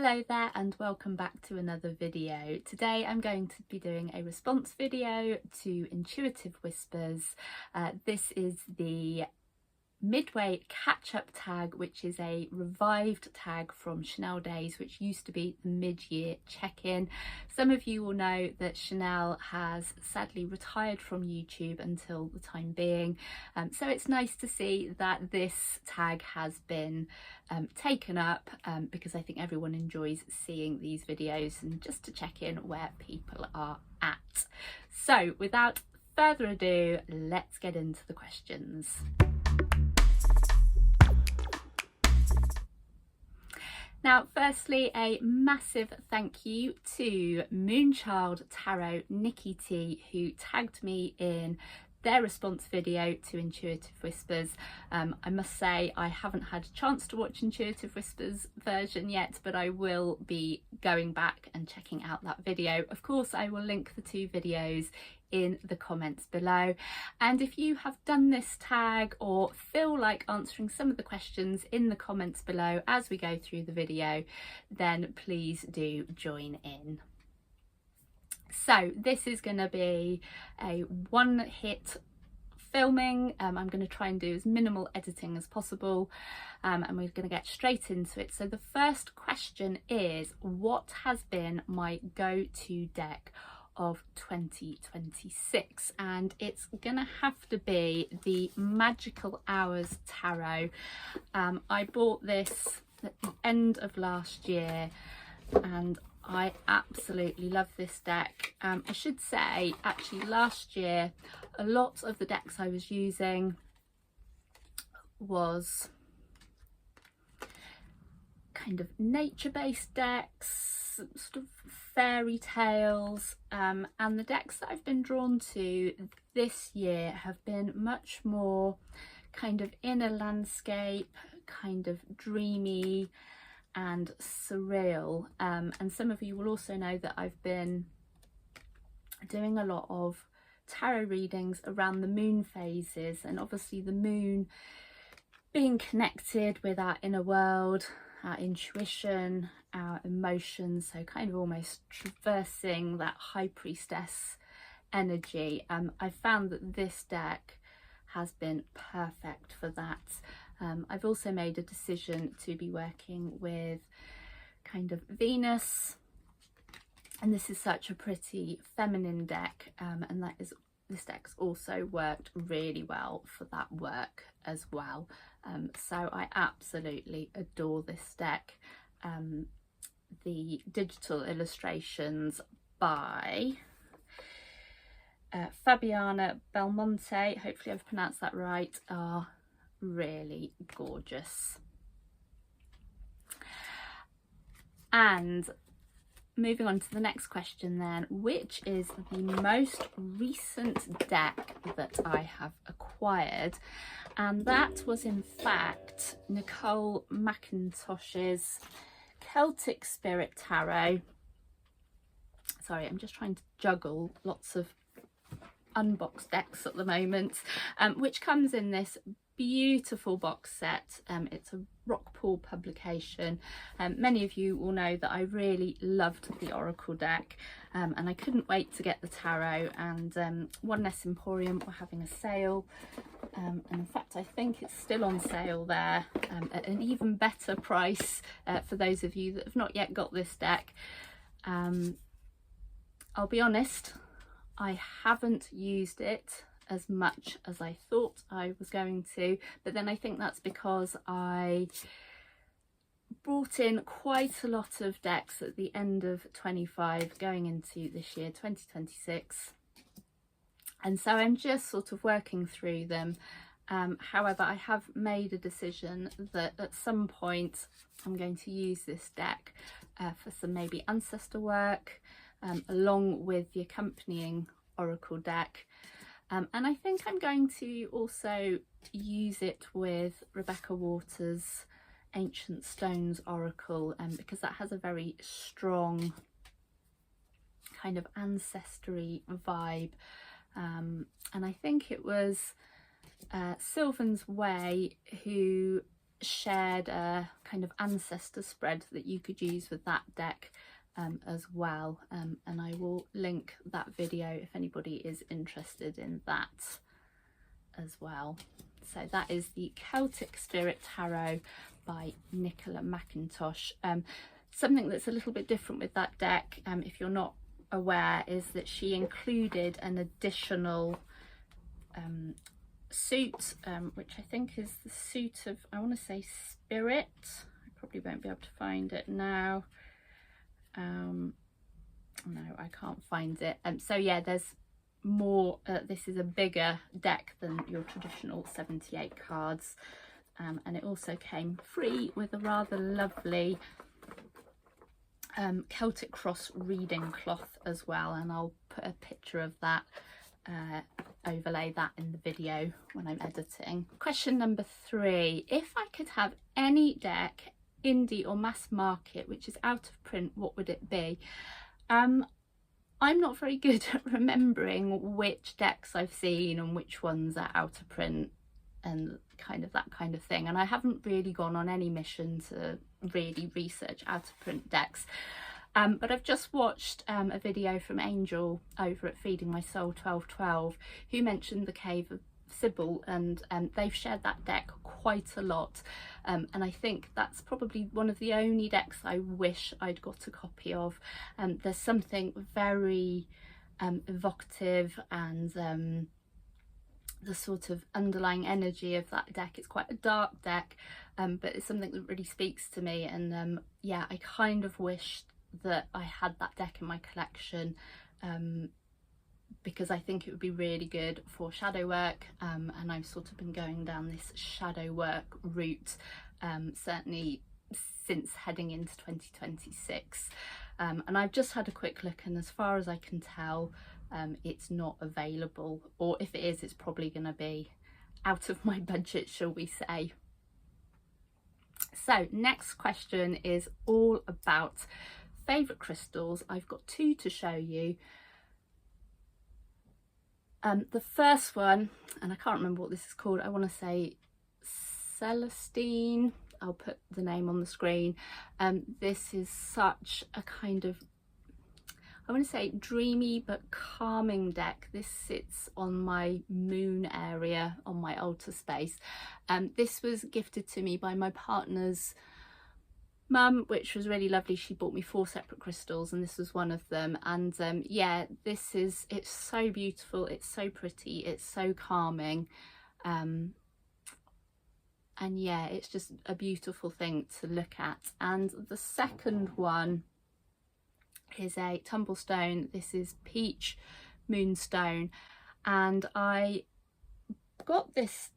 Hello there and welcome back to another video. Today I'm going to be doing a response video to Intuitive Whispers. This is the Midway catch-up tag, which is a revived tag from Chanel days, which used to be the mid-year check-in. Some of you will know that Chanel has sadly retired from YouTube until the time being, so it's nice to see that this tag has been taken up, because I think everyone enjoys seeing these videos and just to check in where people are at. So without further ado, let's get into the questions. Now, firstly, a massive thank you to Moonchild Tarot Nikki T, who tagged me in their response video to Intuitive Whispers. I must say I haven't had a chance to watch Intuitive Whispers version yet, but I will be going back and checking out that video. Of course, I will link the two videos in the comments below, and if you have done this tag or feel like answering some of the questions in the comments below as we go through the video, then please do join in. So this is going to be a one-hit filming. I'm going to try and do as minimal editing as possible, and we're going to get straight into it. So the first question is, what has been my go-to deck of 2026? And it's gonna have to be the Magical Hours Tarot. I bought this at the end of last year and I absolutely love this deck. I should say, actually, last year a lot of the decks I was using was kind of nature-based decks, sort of fairy tales, and the decks that I've been drawn to this year have been much more kind of inner landscape, kind of dreamy and surreal, and some of you will also know that I've been doing a lot of tarot readings around the moon phases, and obviously the moon being connected with our inner world, our intuition, our emotions, so kind of almost traversing that high priestess energy. I found that this deck has been perfect for that. I've also made a decision to be working with kind of Venus, and this is such a pretty feminine deck, and this deck's also worked really well for that work as well. So I absolutely adore this deck. The digital illustrations by Fabiana Belmonte, hopefully I've pronounced that right, are really gorgeous. And moving on to the next question then, which is the most recent deck that I have acquired? And that was in fact Nicole McIntosh's Celtic Spirit Tarot. Sorry, I'm just trying to juggle lots of unboxed decks at the moment, which comes in this beautiful box set. It's a Rockpool publication. Many of you will know that I really loved the Oracle deck, and I couldn't wait to get the tarot, and One Less Emporium were having a sale, and in fact I think it's still on sale there, at an even better price for those of you that have not yet got this deck. I'll be honest, I haven't used it as much as I thought I was going to, but then I think that's because I brought in quite a lot of decks at the end of 25 going into this year 2026, and so I'm just sort of working through them. However, I have made a decision that at some point I'm going to use this deck for some maybe ancestor work, along with the accompanying Oracle deck. And I think I'm going to also use it with Rebecca Waters' Ancient Stones Oracle, because that has a very strong kind of ancestry vibe. And I think it was Sylvan's Way who shared a kind of ancestor spread that you could use with that deck as well, and I will link that video if anybody is interested in that as well. So that is the Celtic Spirit Tarot by Nicola McIntosh. Something that's a little bit different with that deck, if you're not aware, is that she included an additional suit, which I think is the suit of, I want to say, Spirit. I probably won't be able to find it now. No, I can't find it. So yeah, there's more. This is a bigger deck than your traditional 78 cards, and it also came free with a rather lovely Celtic Cross reading cloth as well, and I'll put a picture of that, overlay that in the video when I'm editing. Question number 3: if I could have any deck, indie or mass market, which is out of print, what would it be? I'm not very good at remembering which decks I've seen and which ones are out of print and that kind of thing, and I haven't really gone on any mission to really research out of print decks, but I've just watched a video from Angel over at Feeding My Soul 1212, who mentioned the Cave of Sybil, and they've shared that deck quite a lot, and I think that's probably one of the only decks I wish I'd got a copy of. There's something very evocative, and the sort of underlying energy of that deck, it's quite a dark deck, but it's something that really speaks to me, and yeah, I kind of wished that I had that deck in my collection, because I think it would be really good for shadow work, and I've sort of been going down this shadow work route, certainly since heading into 2026, and I've just had a quick look, and as far as I can tell, it's not available, or if it is, it's probably going to be out of my budget, shall we say. So next question is all about favourite crystals. I've got 2 to show you. The first one, and I can't remember what this is called, I want to say Celestine. I'll put the name on the screen. This is such a kind of, I want to say, dreamy but calming deck. This sits on my moon area on my altar space. This was gifted to me by my partner's mum, which was really lovely. She bought me 4 separate crystals, and this was one of them, and yeah, it's so beautiful, it's so pretty, it's so calming, and yeah, it's just a beautiful thing to look at. And the second one is a tumblestone. This is Peach Moonstone, and I got this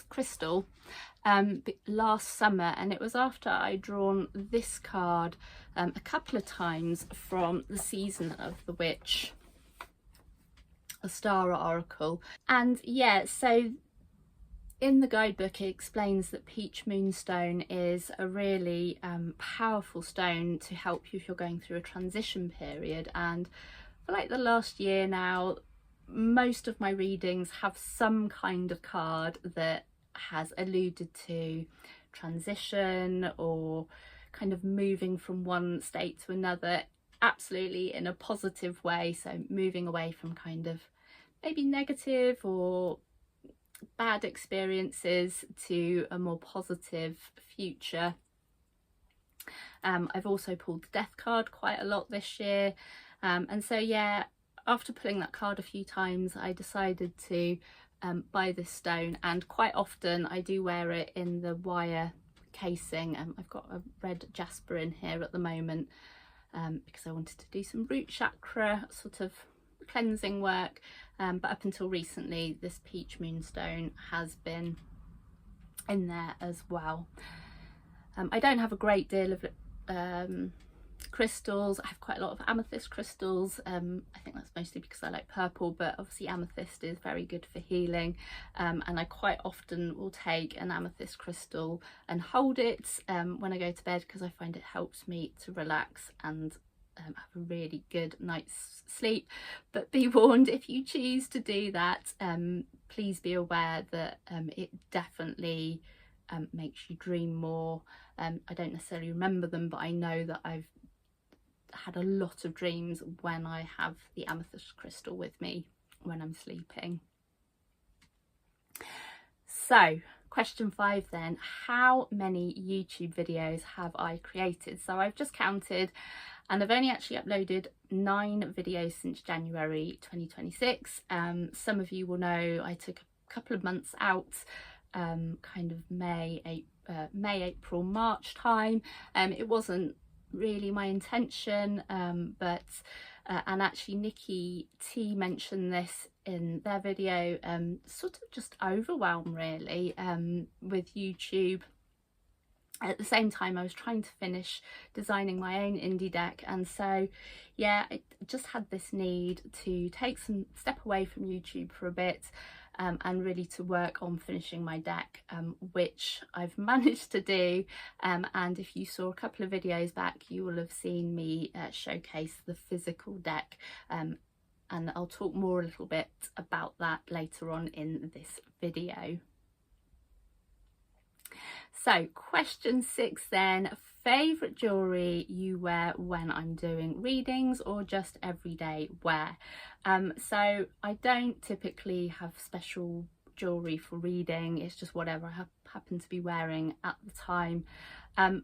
crystal last summer, and it was after I'd drawn this card a couple of times from the Season of the Witch, a Star Oracle. And yeah, so in the guidebook it explains that Peach Moonstone is a really powerful stone to help you if you're going through a transition period, and for like the last year now, most of my readings have some kind of card that has alluded to transition or kind of moving from one state to another, absolutely in a positive way, so moving away from kind of maybe negative or bad experiences to a more positive future. I've also pulled the Death card quite a lot this year, and so yeah, after pulling that card a few times, I decided to buy this stone, and quite often I do wear it in the wire casing. I've got a red jasper in here at the moment, because I wanted to do some root chakra sort of cleansing work, but up until recently this Peach Moonstone has been in there as well. I don't have a great deal of crystals. I have quite a lot of amethyst crystals. I think that's mostly because I like purple, but obviously amethyst is very good for healing, and I quite often will take an amethyst crystal and hold it when I go to bed, because I find it helps me to relax and have a really good night's sleep. But be warned, if you choose to do that, please be aware that it definitely makes you dream more. I don't necessarily remember them, but I know that I've had a lot of dreams when I have the amethyst crystal with me when I'm sleeping. So question 5 then, how many YouTube videos have I created? So I've just counted, and I've only actually uploaded 9 videos since January 2026. Some of you will know I took a couple of months out, kind of May, April, March time. It wasn't really my intention, but and actually Nikki T mentioned this in their video, sort of just overwhelmed really with YouTube. At the same time, I was trying to finish designing my own indie deck, and so yeah, I just had this need to take some step away from YouTube for a bit, and really to work on finishing my deck, which I've managed to do. And if you saw a couple of videos back, you will have seen me showcase the physical deck, and I'll talk more a little bit about that later on in this video. So question 6 then, favourite jewellery you wear when I'm doing readings or just everyday wear? So I don't typically have special jewellery for reading, it's just whatever I happen to be wearing at the time.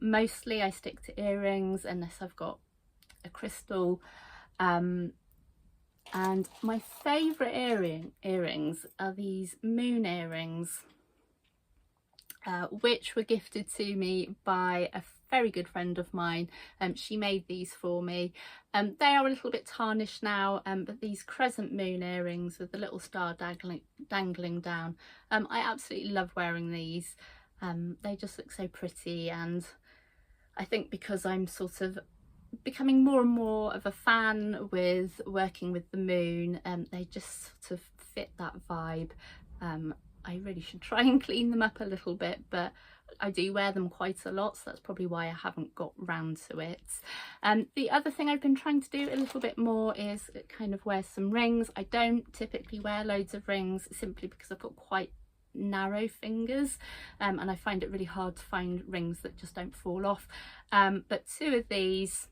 Mostly I stick to earrings unless I've got a crystal. And my favourite earrings are these moon earrings, which were gifted to me by a very good friend of mine. She made these for me. They are a little bit tarnished now, but these crescent moon earrings with the little star dangling down, I absolutely love wearing these. They just look so pretty, and I think because I'm sort of becoming more and more of a fan with working with the moon, they just sort of fit that vibe. I really should try and clean them up a little bit, but I do wear them quite a lot, so that's probably why I haven't got round to it. The other thing I've been trying to do a little bit more is kind of wear some rings. I don't typically wear loads of rings simply because I've got quite narrow fingers, and I find it really hard to find rings that just don't fall off. But 2 of these,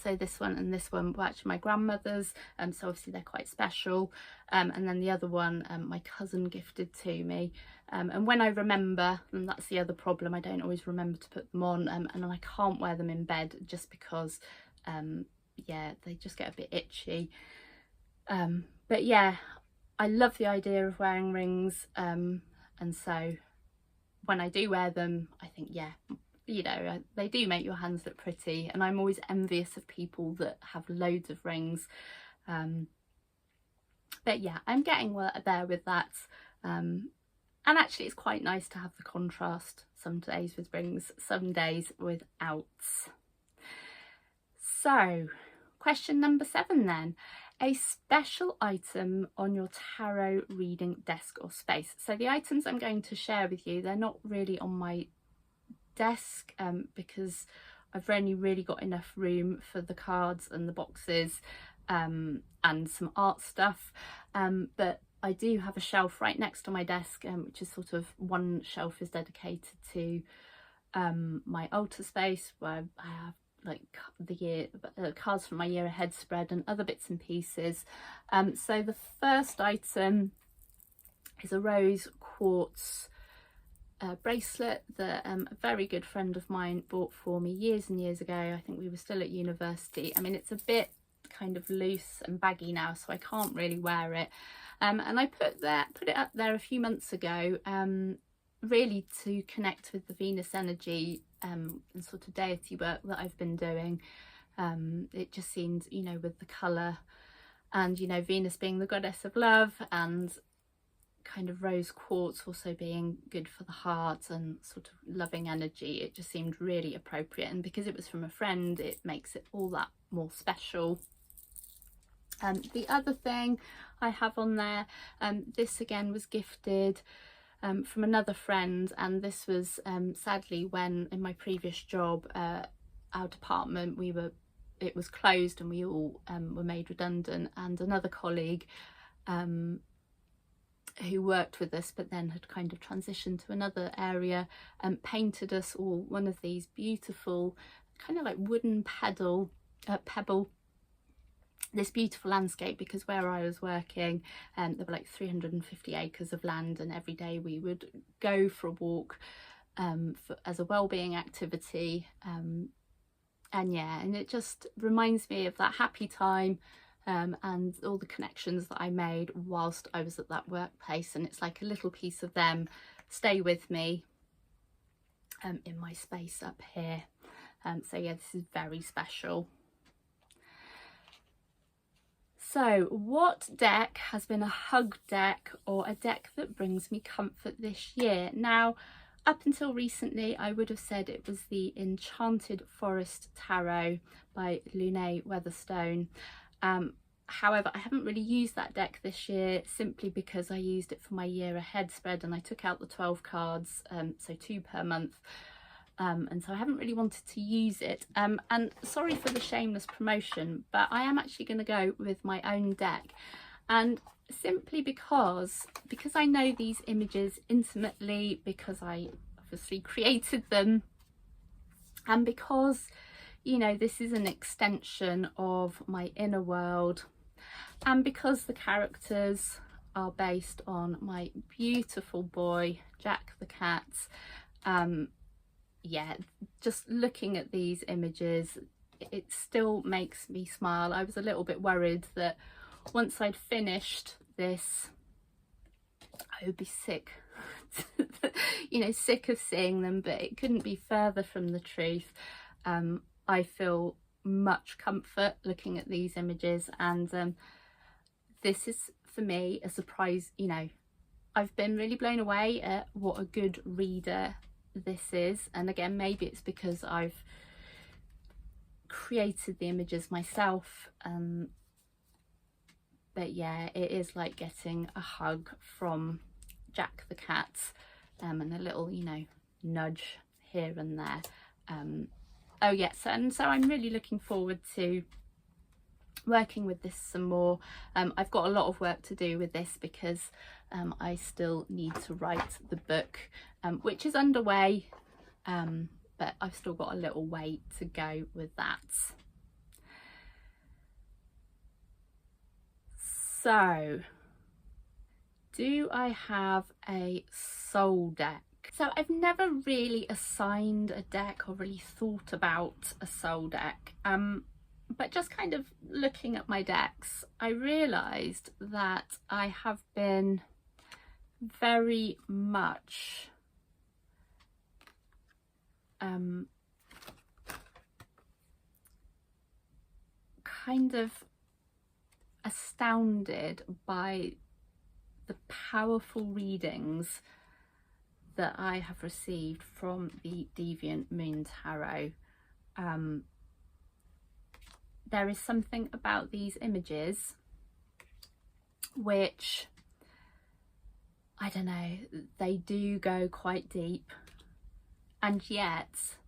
so this one and this one, were actually my grandmother's, so obviously they're quite special. And then the other one, my cousin gifted to me, and when I remember, and that's the other problem, I don't always remember to put them on, and I can't wear them in bed just because yeah, they just get a bit itchy. But yeah, I love the idea of wearing rings, and so when I do wear them, I think, yeah, you know, they do make your hands look pretty, and I'm always envious of people that have loads of rings. But yeah, I'm getting there with that, and actually it's quite nice to have the contrast, some days with rings, some days without. So question number 7 then, a special item on your tarot reading desk or space. So the items I'm going to share with you, they're not really on my desk, because I've only really got enough room for the cards and the boxes, and some art stuff, but I do have a shelf right next to my desk, which is sort of, one shelf is dedicated to my altar space, where I have like the cards from my year ahead spread and other bits and pieces. So the first item is a rose quartz bracelet that a very good friend of mine bought for me years and years ago. I think we were still at university. I mean, it's a bit kind of loose and baggy now, so I can't really wear it, and I put it up there a few months ago, really to connect with the Venus energy and sort of deity work that I've been doing. It just seemed, you know, with the colour, and you know, Venus being the goddess of love, and kind of rose quartz also being good for the heart and sort of loving energy, it just seemed really appropriate, and because it was from a friend, it makes it all that more special. The other thing I have on there, this again was gifted from another friend, and this was sadly when in my previous job, our department, we were it was closed and we all were made redundant, and another colleague who worked with us but then had kind of transitioned to another area painted us all one of these beautiful kind of like wooden pebble, this beautiful landscape, because where I was working there were like 350 acres of land, and every day we would go for a walk as a well-being activity, and it just reminds me of that happy time and all the connections that I made whilst I was at that workplace, and it's like a little piece of them stay with me in my space up here. So yeah, this is very special. So what deck has been a hug deck or a deck that brings me comfort this year? Now, up until recently, I would have said it was the Enchanted Forest Tarot by Lune Weatherstone. However, I haven't really used that deck this year simply because I used it for my year ahead spread, and I took out the 12 cards, so 2 per month. And so I haven't really wanted to use it. And sorry for the shameless promotion, but I am actually going to go with my own deck. And simply because I know these images intimately, because I obviously created them, and because, you know, this is an extension of my inner world, and because the characters are based on my beautiful boy Jack the cat. Yeah, just looking at these images, it still makes me smile. I was a little bit worried that once I'd finished this, I would be sick, you know, sick of seeing them, but it couldn't be further from the truth. I feel much comfort looking at these images, and this is for me a surprise. You know, I've been really blown away at what a good reader this is, and again, maybe it's because I've created the images myself, but yeah, it is like getting a hug from Jack the cat, and a little, you know, nudge here and there. Oh yes, and so I'm really looking forward to working with this some more. I've got a lot of work to do with this because I still need to write the book, which is underway, but I've still got a little way to go with that. So, do I have a soul deck? So I've never really assigned a deck or really thought about a soul deck, but just kind of looking at my decks, I realised that I have been very much kind of astounded by the powerful readings that I have received from the Deviant Moon Tarot. There is something about these images which, I don't know, they do go quite deep, and yet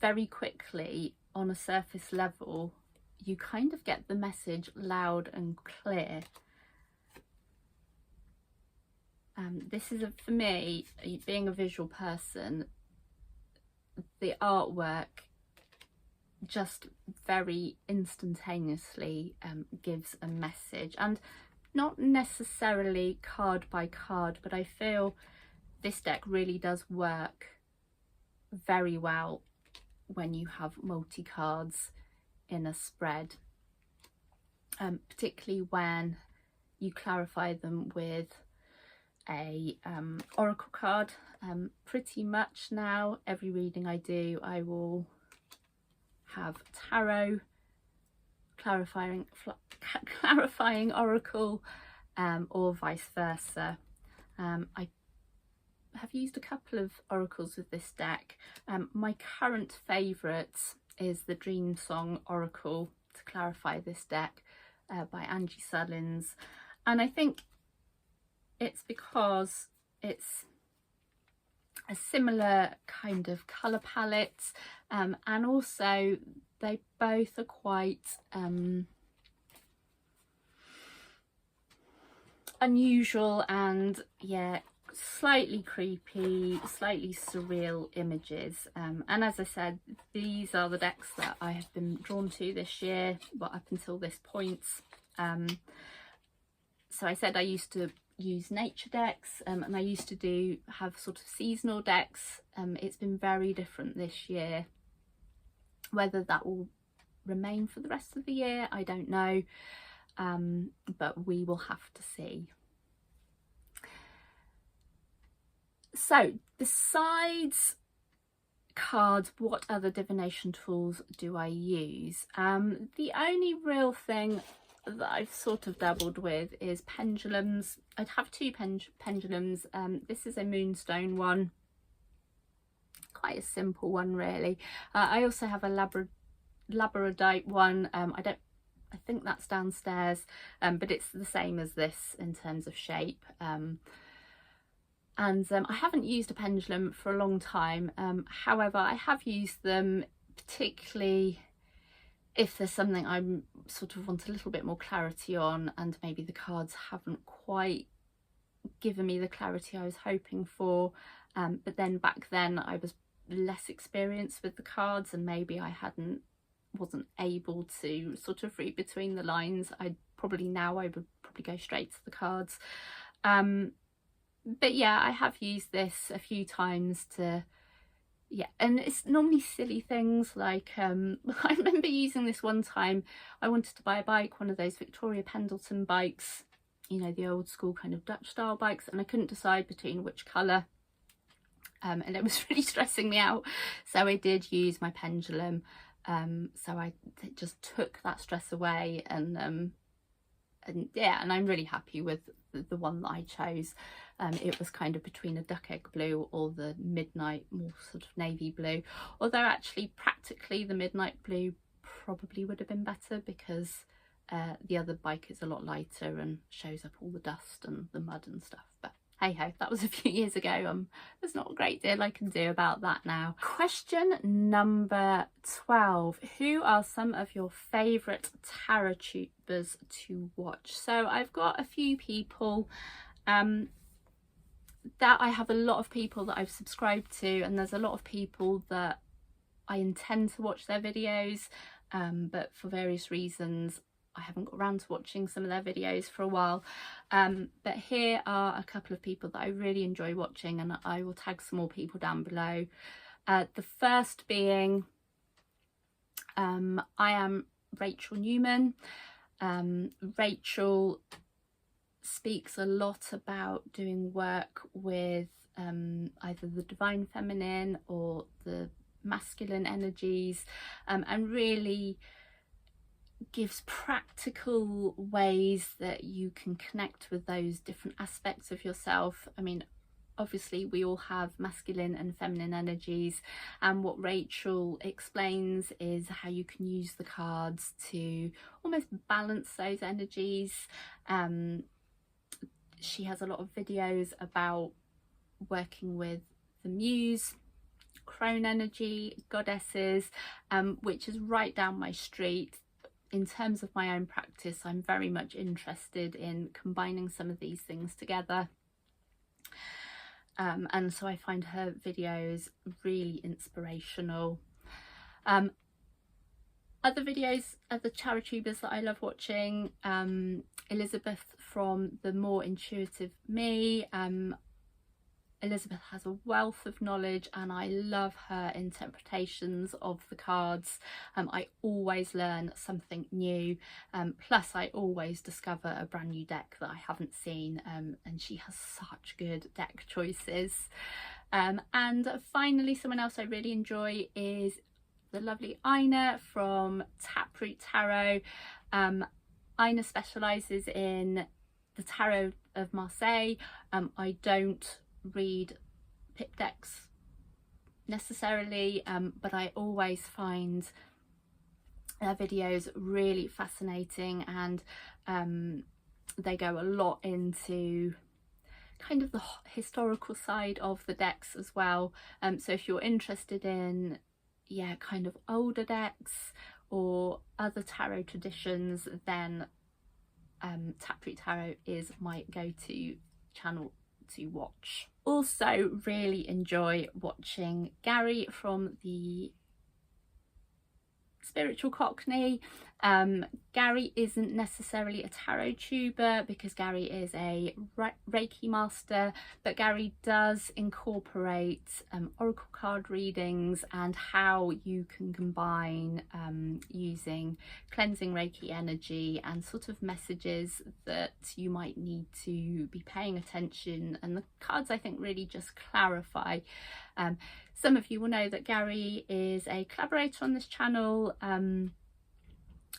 very quickly on a surface level you kind of get the message loud and clear. This is, for me, being a visual person, the artwork just very instantaneously gives a message, and not necessarily card by card, but I feel this deck really does work very well when you have multi cards in a spread, particularly when you clarify them with a oracle card. Pretty much now every reading I do, I will have tarot, clarifying oracle, or vice versa. I have used a couple of oracles with this deck. My current favourite is the Dream Song Oracle to clarify this deck, by Angie Sullins, and I think it's because it's a similar kind of colour palette, and also they both are quite unusual and, yeah, slightly creepy, slightly surreal images. And as I said, these are the decks that I have been drawn to this year, well, up until this point. So I said I used to use nature decks, and I used to have sort of seasonal decks. It's been very different this year. Whether that will remain for the rest of the year, I don't know, but we will have to see. So besides cards, what other divination tools do I use? The only real thing that I've sort of dabbled with is pendulums. I'd have two pendulums. This is a moonstone one, quite a simple one really. I also have a labradorite one. I think that's downstairs, but it's the same as this in terms of shape. And I haven't used a pendulum for a long time. However, I have used them, particularly if there's something I sort of want a little bit more clarity on, and maybe the cards haven't quite given me the clarity I was hoping for. But then back then I was less experienced with the cards, and maybe I wasn't able to sort of read between the lines. I would probably go straight to the cards. But yeah, I have used this a few times to, yeah, and it's normally silly things like, I remember using this one time. I wanted to buy a bike, one of those Victoria Pendleton bikes, you know, the old school kind of Dutch style bikes, and I couldn't decide between which colour, and it was really stressing me out. So I did use my pendulum, so I just took that stress away, and yeah, and I'm really happy with the one that I chose. It was kind of between a duck egg blue or the midnight, more sort of navy blue, although actually practically the midnight blue probably would have been better, because the other bike is a lot lighter and shows up all the dust and the mud and stuff. But hey ho, that was a few years ago. There's not a great deal I can do about that now. Question number 12. Who are some of your favourite tarot tubers to watch? So I've got a few people that I have a lot of people that I've subscribed to, and there's a lot of people that I intend to watch their videos, but for various reasons I haven't got around to watching some of their videos for a while. But here are a couple of people that I really enjoy watching, and I will tag some more people down below. The first being I am Rachel Newman. Rachel speaks a lot about doing work with either the divine feminine or the masculine energies, and really gives practical ways that you can connect with those different aspects of yourself. I mean, obviously we all have masculine and feminine energies, and what Rachel explains is how you can use the cards to almost balance those energies. She has a lot of videos about working with the muse, crone energy, goddesses, which is right down my street. In terms of my own practice, I'm very much interested in combining some of these things together. And so I find her videos really inspirational. Other videos, other tarot tubers that I love watching, Elizabeth from The More Intuitive Me. Elizabeth has a wealth of knowledge, and I love her interpretations of the cards. I always learn something new, plus I always discover a brand new deck that I haven't seen, and she has such good deck choices. And finally, someone else I really enjoy is the lovely Ina from Taproot Tarot. Ina specialises in the Tarot of Marseille. I don't read pip decks necessarily, but I always find their videos really fascinating, and they go a lot into kind of the historical side of the decks as well. So if you're interested in, yeah, kind of older decks or other tarot traditions, then Taproot Tarot is my go-to channel to watch. Also really enjoy watching Gary from the Spiritual Cockney. Gary isn't necessarily a tarot tuber because Gary is a Reiki master, but Gary does incorporate oracle card readings and how you can combine using cleansing Reiki energy and sort of messages that you might need to be paying attention, and the cards I think really just clarify. Some of you will know that Gary is a collaborator on this channel,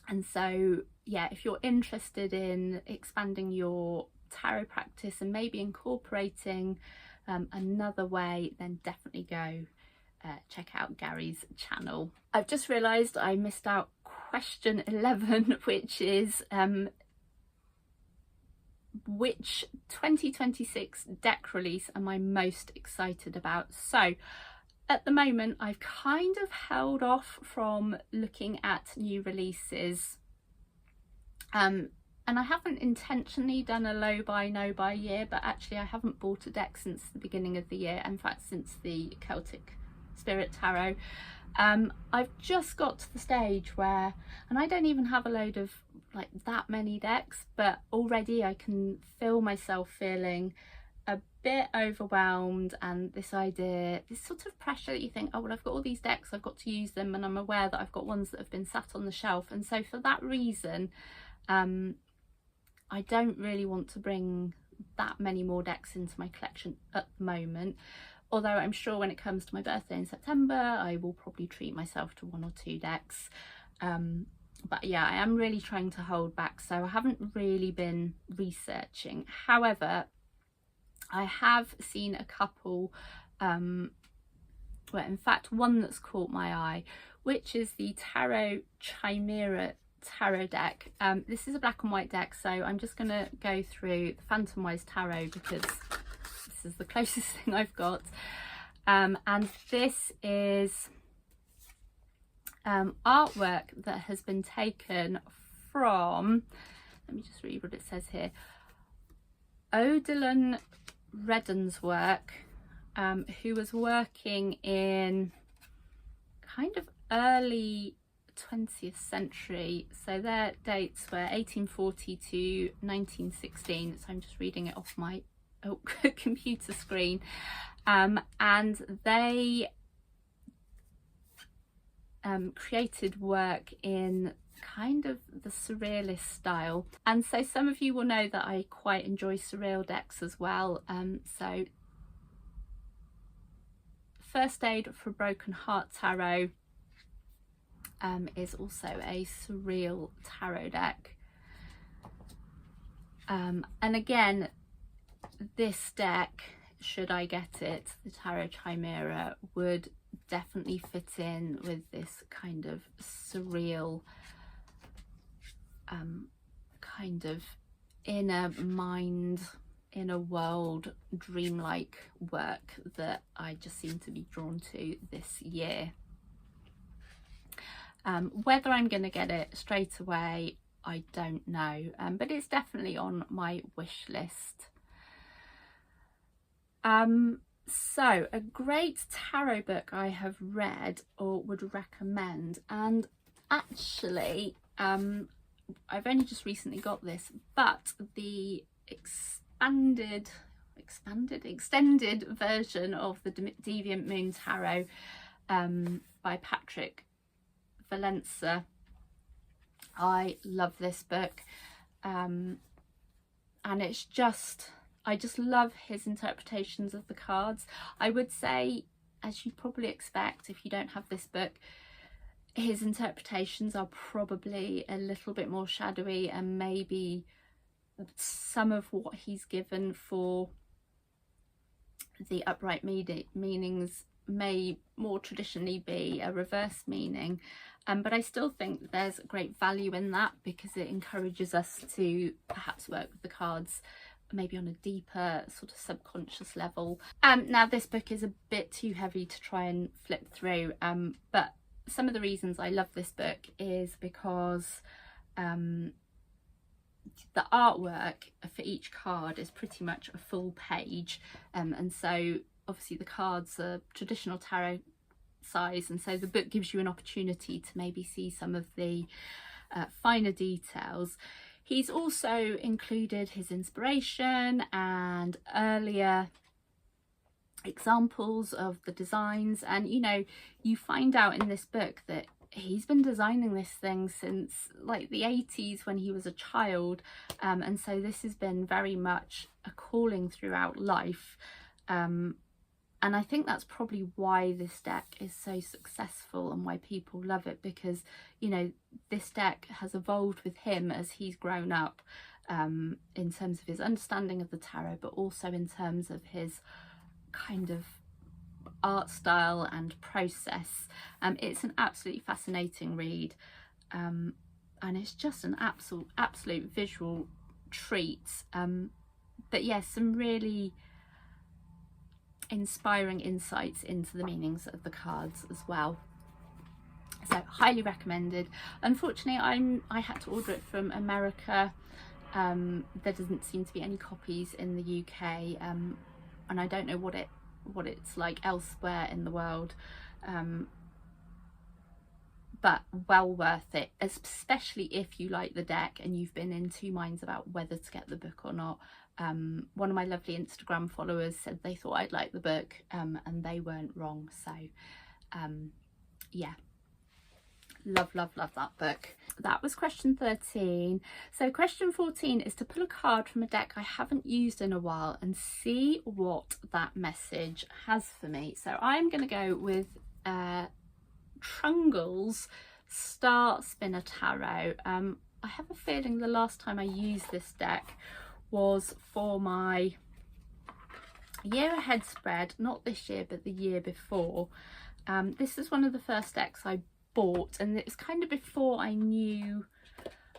and so yeah, if you're interested in expanding your tarot practice and maybe incorporating another way, then definitely go check out Gary's channel. I've just realised I missed out question 11, which is which 2026 deck release am I most excited about? So at the moment, I've kind of held off from looking at new releases, and I haven't intentionally done a low buy no buy year, but actually I haven't bought a deck since the beginning of the year, in fact since the Celtic Spirit Tarot. I've just got to the stage where, and I don't even have a load of like that many decks, but already I can feel myself feeling a bit overwhelmed, and this idea, this sort of pressure that you think, oh well, I've got all these decks, I've got to use them, and I'm aware that I've got ones that have been sat on the shelf, and so for that reason I don't really want to bring that many more decks into my collection at the moment, although I'm sure when it comes to my birthday in September I will probably treat myself to 1 or 2 decks. But yeah, I am really trying to hold back, so I haven't really been researching. However, I have seen a couple, well in fact one that's caught my eye, which is the Tarot Chimera tarot deck. This is a black and white deck, so I'm just going to go through the Phantom Wise Tarot because this is the closest thing I've got, and this is artwork that has been taken from, let me just read what it says here, Odilon Redden's work, who was working in kind of early 20th century, so their dates were 1840 to 1916, so I'm just reading it off my computer screen, and they created work in kind of the surrealist style, and so some of you will know that I quite enjoy surreal decks as well. So First Aid for a Broken Heart Tarot is also a surreal tarot deck, and again this deck, should I get it, the Tarot Chimera, would definitely fit in with this kind of surreal kind of inner mind, inner world, dreamlike work that I just seem to be drawn to this year. Whether I'm going to get it straight away, I don't know, but it's definitely on my wish list. So a great tarot book I have read or would recommend, and actually I've only just recently got this, but the extended version of the Deviant Moon Tarot by Patrick Valenza. I love this book, and it's just, I just love his interpretations of the cards. I would say, as you'd probably expect if you don't have this book, his interpretations are probably a little bit more shadowy, and maybe some of what he's given for the upright meanings may more traditionally be a reverse meaning, but I still think there's great value in that because it encourages us to perhaps work with the cards maybe on a deeper sort of subconscious level. Now this book is a bit too heavy to try and flip through, but some of the reasons I love this book is because the artwork for each card is pretty much a full page, and so obviously the cards are traditional tarot size, and so the book gives you an opportunity to maybe see some of the finer details. He's also included his inspiration and earlier examples of the designs, and you know, you find out in this book that he's been designing this thing since like the 80s when he was a child, and so this has been very much a calling throughout life, and I think that's probably why this deck is so successful and why people love it, because you know, this deck has evolved with him as he's grown up, in terms of his understanding of the tarot, but also in terms of his kind of art style and process. It's an absolutely fascinating read, and it's just an absolute visual treat, but yes, some really inspiring insights into the meanings of the cards as well. So highly recommended. Unfortunately, I had to order it from America. There doesn't seem to be any copies in the UK, and I don't know what it's like elsewhere in the world, but well worth it, especially if you like the deck and you've been in two minds about whether to get the book or not. One of my lovely Instagram followers said they thought I'd like the book, and they weren't wrong. So yeah, love that book. That was question 13. So question 14 is to pull a card from a deck I haven't used in a while and see what that message has for me. So I'm going to go with Trungle's Star Spinner Tarot. I have a feeling the last time I used this deck was for my year ahead spread, not this year but the year before. This is one of the first decks I bought, and it's kind of before I knew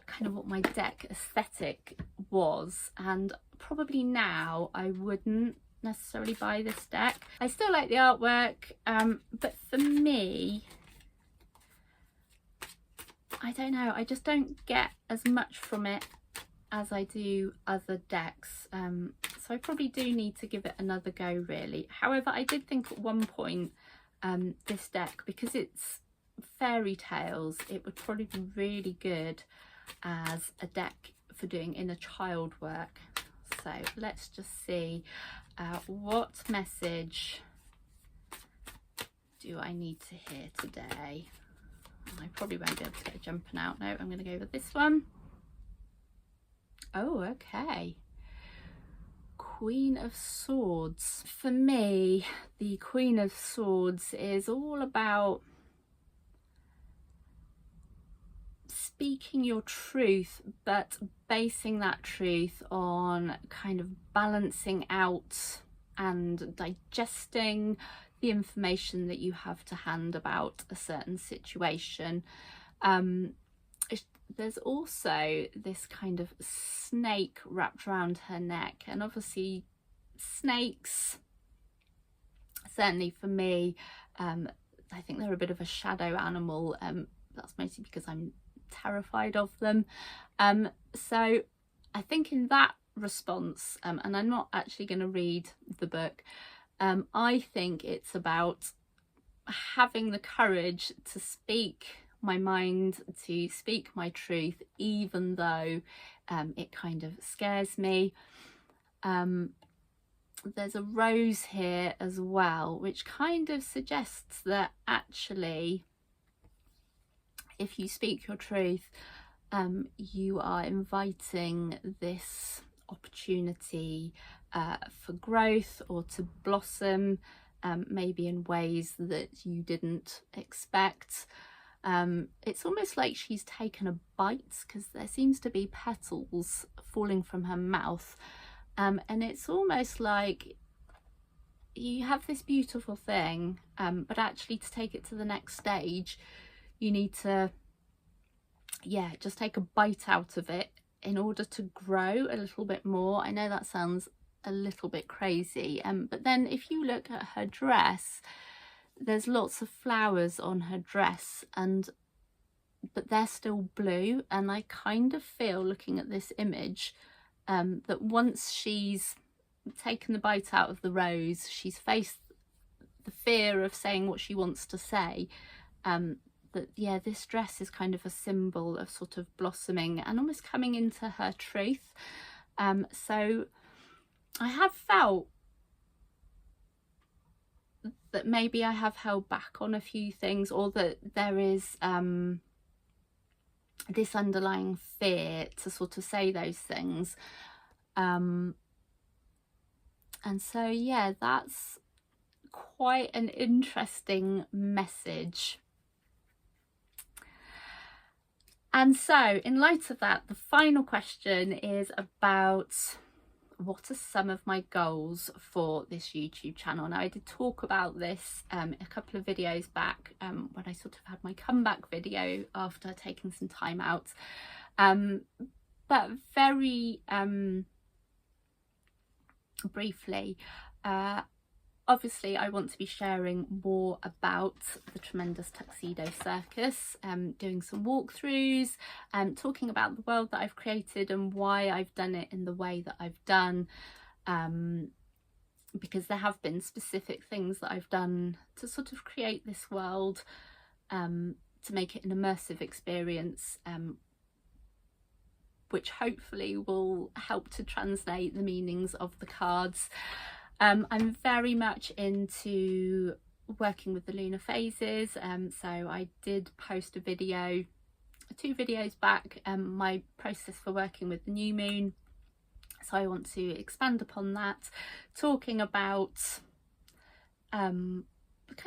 kind of what my deck aesthetic was, and probably now I wouldn't necessarily buy this deck. I still like the artwork, but for me, I don't know, I just don't get as much from it as I do other decks, so I probably do need to give it another go really. However, I did think at one point this deck, because it's fairy tales, it would probably be really good as a deck for doing inner child work. So let's just see what message do I need to hear today. I probably won't be able to get a jumping out. No, I'm going to go with this one. Oh, okay. Queen of Swords. For me, the Queen of Swords is all about speaking your truth, but basing that truth on kind of balancing out and digesting the information that you have to hand about a certain situation. There's also this kind of snake wrapped around her neck, and obviously snakes, certainly for me, I think they're a bit of a shadow animal. That's mostly because I'm terrified of them. So I think in that response, and I'm not actually going to read the book, I think it's about having the courage to speak my mind, to speak my truth, even though it kind of scares me. There's a rose here as well, which kind of suggests that actually if you speak your truth, you are inviting this opportunity for growth or to blossom, maybe in ways that you didn't expect. It's almost like she's taken a bite, because there seems to be petals falling from her mouth, and it's almost like you have this beautiful thing, but actually to take it to the next stage you need to just take a bite out of it in order to grow a little bit more. I know that sounds a little bit crazy, but then if you look at her dress, there's lots of flowers on her dress, but they're still blue, and I kind of feel, looking at this image, that once she's taken the bite out of the rose, she's faced the fear of saying what she wants to say, that yeah, this dress is kind of a symbol of sort of blossoming and almost coming into her truth. So I have felt that maybe I have held back on a few things, or that there is this underlying fear to sort of say those things. And so yeah, that's quite an interesting message. And so in light of that, the final question is about what are some of my goals for this YouTube channel. Now, I did talk about this a couple of videos back, when I sort of had my comeback video after taking some time out, but very briefly, obviously I want to be sharing more about the Tremendous Tuxedo Circus, doing some walkthroughs, talking about the world that I've created and why I've done it in the way that I've done, because there have been specific things that I've done to sort of create this world, to make it an immersive experience, which hopefully will help to translate the meanings of the cards. I'm very much into working with the lunar phases, so I did post a video 2 videos back, my process for working with the new moon, so I want to expand upon that, talking about kind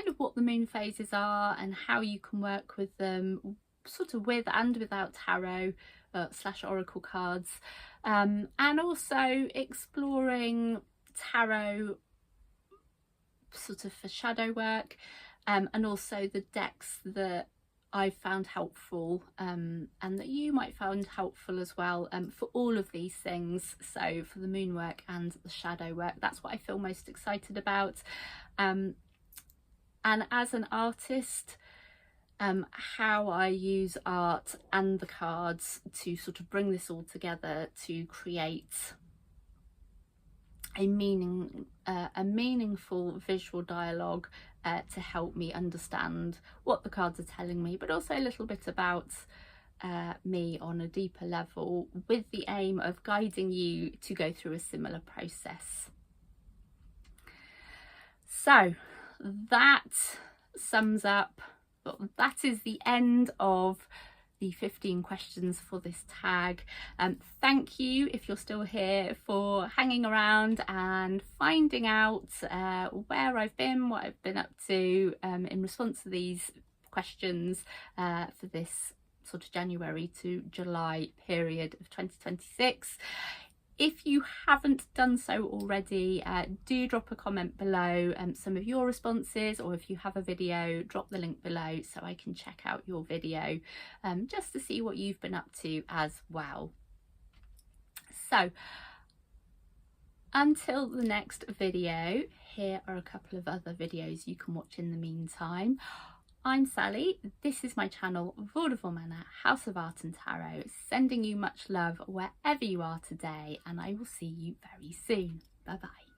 of what the moon phases are and how you can work with them, sort of with and without tarot / oracle cards, and also exploring tarot sort of for shadow work, and also the decks that I've found helpful, and that you might find helpful as well, for all of these things. So for the moon work and the shadow work, that's what I feel most excited about. And as an artist, how I use art and the cards to sort of bring this all together to create a meaningful visual dialogue, to help me understand what the cards are telling me, but also a little bit about me on a deeper level, with the aim of guiding you to go through a similar process. So that sums up, that is the end of the 15 questions for this tag. Thank you, if you're still here, for hanging around and finding out where I've been, what I've been up to, in response to these questions, for this sort of January to July period of 2026. If you haven't done so already, do drop a comment below, some of your responses, or if you have a video, drop the link below so I can check out your video, just to see what you've been up to as well. So until the next video, here are a couple of other videos you can watch in the meantime. I'm Sally, this is my channel Vaudeville Manor, House of Art and Tarot, sending you much love wherever you are today, and I will see you very soon. Bye bye.